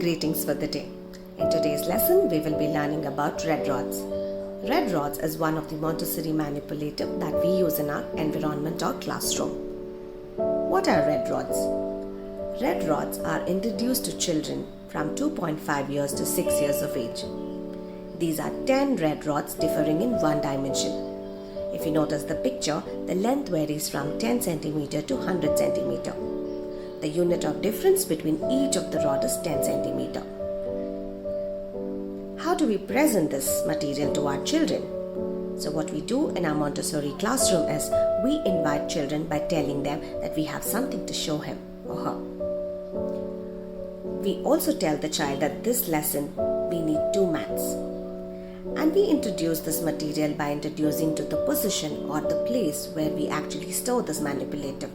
greetings for the day. In today's lesson, we will be learning about red rods. Red rods is one of the Montessori manipulative that we use in our environment or classroom. What are red rods? Red rods are introduced to children from 2.5 years to 6 years of age. These are 10 red rods differing in one dimension. If you notice the picture, the length varies from 10 cm to 100 cm. The unit of difference between each of the rod is 10 cm. How do we present this material to our children? So what we do in our Montessori classroom is we invite children by telling them that we have something to show him or her. We also tell the child that this lesson we need 2 mats. And we introduce this material by introducing to the position or the place where we actually store this manipulative.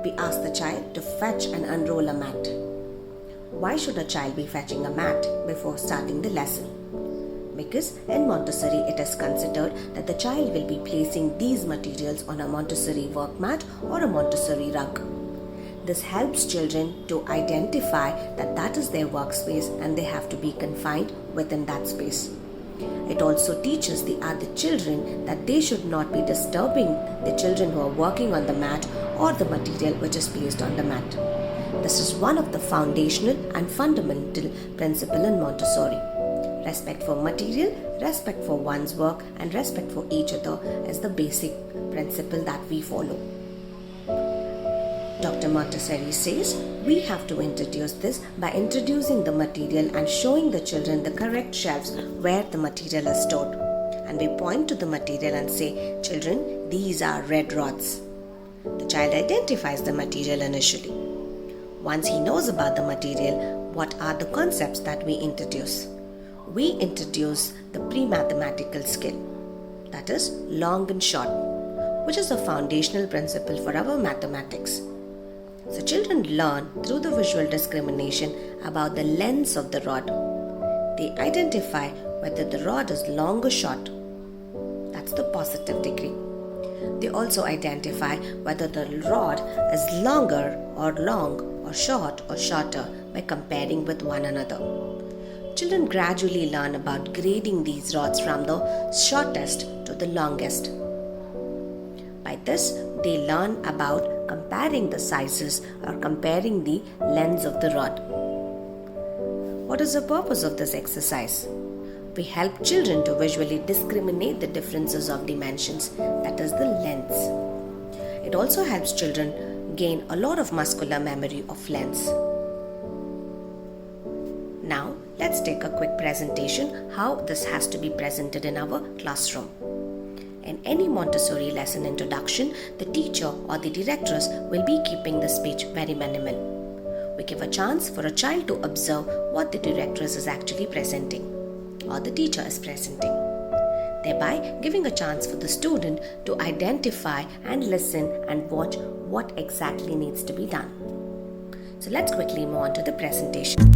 We ask the child to fetch and unroll a mat. Why should a child be fetching a mat before starting the lesson? Because in Montessori it is considered that the child will be placing these materials on a Montessori work mat or a Montessori rug. This helps children to identify that that is their workspace and they have to be confined within that space. It also teaches the other children that they should not be disturbing the children who are working on the mat or the material which is placed on the mat. This is one of the foundational and fundamental principles in Montessori. Respect for material, respect for one's work, and respect for each other is the basic principle that we follow. Dr. Montessori says we have to introduce this by introducing the material and showing the children the correct shelves where the material is stored. And we point to the material and say, "Children, these are red rods." The child identifies the material initially. Once he knows about the material, what are the concepts that we introduce? We introduce the pre-mathematical skill, that is long and short, which is a foundational principle for our mathematics. So children learn through the visual discrimination about the lengths of the rod. They identify whether the rod is long or short. That's the positive degree. They also identify whether the rod is longer or long or short or shorter by comparing with one another. Children gradually learn about grading these rods from the shortest to the longest. By this, they learn about comparing the sizes or comparing the lengths of the rod. What is the purpose of this exercise? We help children to visually discriminate the differences of dimensions, that is the lengths. It also helps children gain a lot of muscular memory of lengths. Now, let's take a quick presentation how this has to be presented in our classroom. In any Montessori lesson introduction, the teacher or the directress will be keeping the speech very minimal. We give a chance for a child to observe what the directress is actually presenting or the teacher is presenting, thereby giving a chance for the student to identify and listen and watch what exactly needs to be done. So let's quickly move on to the presentation.